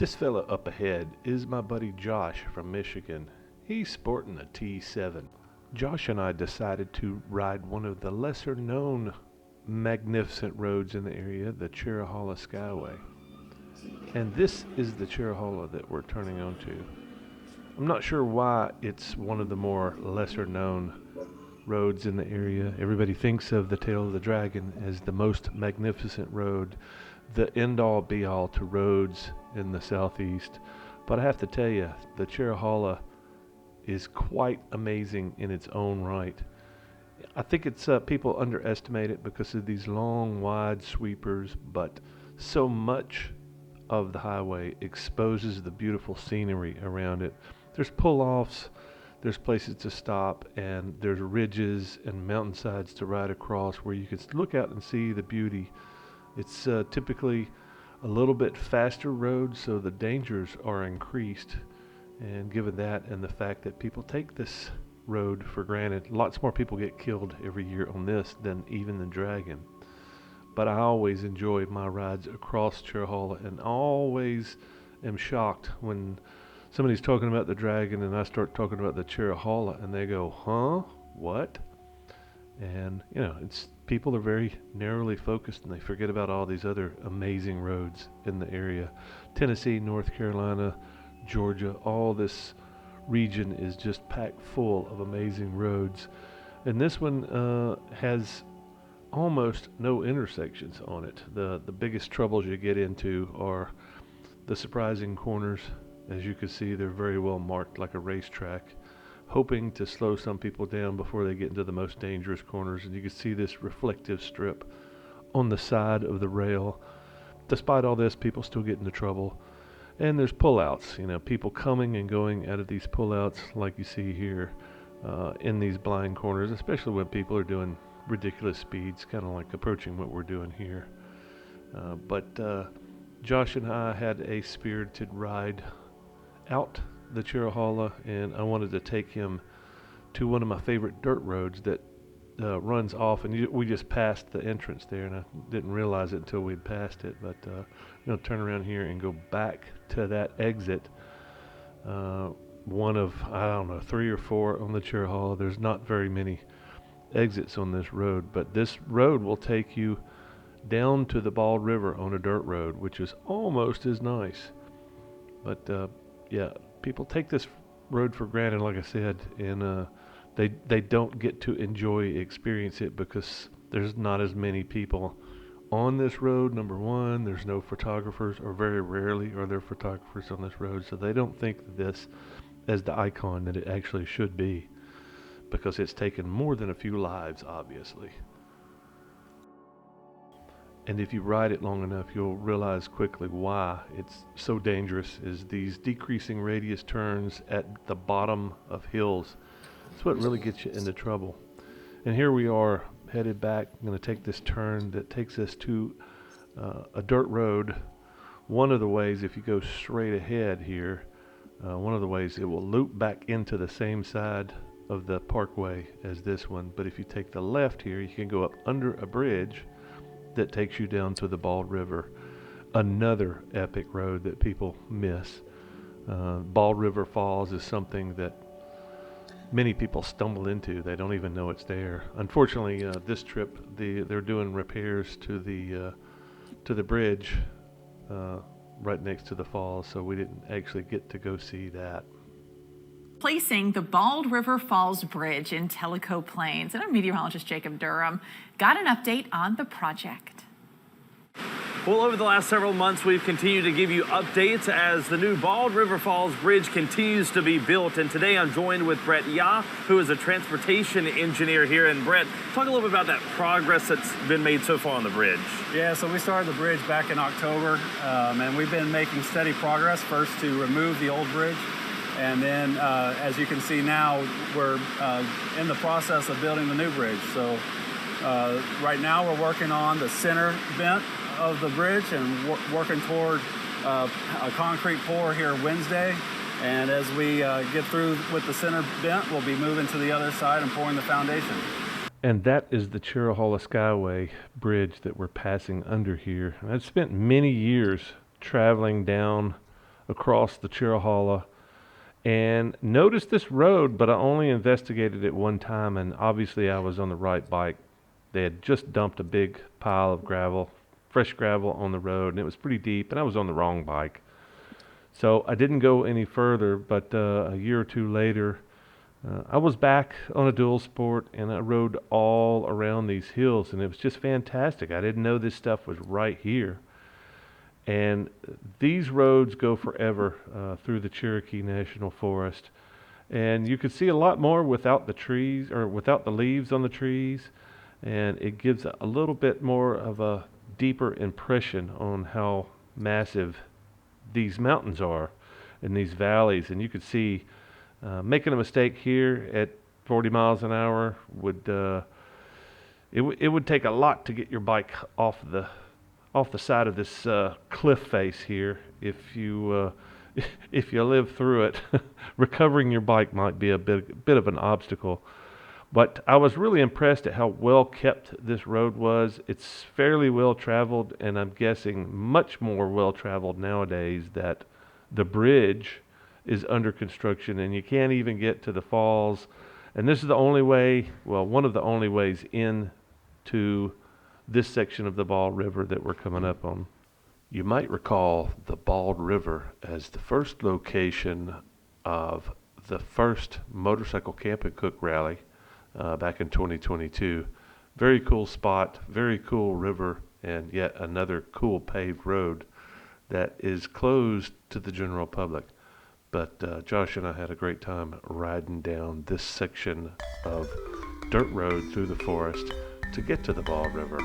This fella up ahead is my buddy Josh from Michigan. He's sporting a T7. Josh and I decided to ride one of the lesser known magnificent roads in the area, the Cherokee Skyway. And this is the Cherokee that we're turning onto. I'm not sure why it's one of the more lesser known roads in the area. Everybody thinks of the Tail of the Dragon as the most magnificent road, the end-all be-all to roads in the southeast. But I have to tell you, the Cherokee is quite amazing in its own right. I think it's people underestimate it because of these long, wide sweepers, but so much of the highway exposes the beautiful scenery around it. There's pull-offs, there's places to stop, and there's ridges and mountainsides to ride across where you can look out and see the beauty. It's typically a little bit faster road, so the dangers are increased. And given that and the fact that people take this road for granted, lots more people get killed every year on this than even the Dragon. But I always enjoy my rides across Cherokee and always am shocked when somebody's talking about the Dragon and I start talking about the Cherokee and they go, huh? What? And, you know, it's people are very narrowly focused and they forget about all these other amazing roads in the area. Tennessee, North Carolina, Georgia, all this region is just packed full of amazing roads. And this one has almost no intersections on it. The biggest troubles you get into are the surprising corners. As you can see, they're very well marked like a racetrack, hoping to slow some people down before they get into the most dangerous corners. And you can see this reflective strip on the side of the rail. Despite all this, people still get into trouble. And there's pullouts, you know, people coming and going out of these pullouts like you see here in these blind corners, especially when people are doing ridiculous speeds, kind of like approaching what we're doing here. But Josh and I had a spirited ride out the Cherokee, and I wanted to take him to one of my favorite dirt roads that runs off, and we just passed the entrance there, and I didn't realize it until we'd passed it. But you know, turn around here and go back to that exit. One of, I don't know, 3 or 4 on the Cherokee. There's not very many exits on this road, but this road will take you down to the Bald River on a dirt road, which is almost as nice. But yeah, people take this road for granted, like I said, and they don't get to experience it because there's not as many people on this road. Number one, there's no photographers, or very rarely are there photographers on this road, so they don't think of this as the icon that it actually should be, because it's taken more than a few lives, obviously. And if you ride it long enough, you'll realize quickly why it's so dangerous, is these decreasing radius turns at the bottom of hills. That's what really gets you into trouble. And here we are headed back. I'm going to take this turn that takes us to a dirt road. One of the ways, if you go straight ahead here, one of the ways it will loop back into the same side of the parkway as this one. But if you take the left here, you can go up under a bridge that takes you down to the Bald River, another epic road that people miss. Bald River Falls is something that many people stumble into. They don't even know it's there. Unfortunately, this trip they're doing repairs to the bridge right next to the falls, so we didn't actually get to go see that. Placing the Bald River Falls Bridge in Tellico Plains, and our meteorologist Jacob Durham got an update on the project. Well, over the last several months, we've continued to give you updates as the new Bald River Falls Bridge continues to be built. And today I'm joined with Brett Yah, who is a transportation engineer here. And Brett, talk a little bit about that progress that's been made so far on the bridge. Yeah, so we started the bridge back in October, and we've been making steady progress, first to remove the old bridge. And then, as you can see now, we're in the process of building the new bridge. So right now we're working on the center bent of the bridge and working toward a concrete pour here Wednesday. And as we get through with the center bent, we'll be moving to the other side and pouring the foundation. And that is the Cherokee Skyway bridge that we're passing under here. And I've spent many years traveling down across the Cherokee and noticed this road, but I only investigated it one time, and obviously I was on the right bike. They had just dumped a big pile of gravel, fresh gravel on the road, and it was pretty deep, and I was on the wrong bike. So I didn't go any further, but a year or two later, I was back on a dual sport, and I rode all around these hills, and it was just fantastic. I didn't know this stuff was right here. And these roads go forever through the Cherokee National Forest. And you could see a lot more without the trees, or without the leaves on the trees. And it gives a little bit more of a deeper impression on how massive these mountains are in these valleys. And you could see making a mistake here at 40 miles an hour would it would take a lot to get your bike off the side of this cliff face here. If you live through it, recovering your bike might be a bit of an obstacle. But I was really impressed at how well kept this road was. It's fairly well traveled, and I'm guessing much more well traveled nowadays, that the bridge is under construction and you can't even get to the falls. And this is the only way, well, one of the only ways in to this section of the Bald River that we're coming up on. You might recall the Bald River as the first location of the first motorcycle camp and cook rally back in 2022. Very cool spot, very cool river, and yet another cool paved road that is closed to the general public. But Josh and I had a great time riding down this section of dirt road through the forest to get to the Bald River.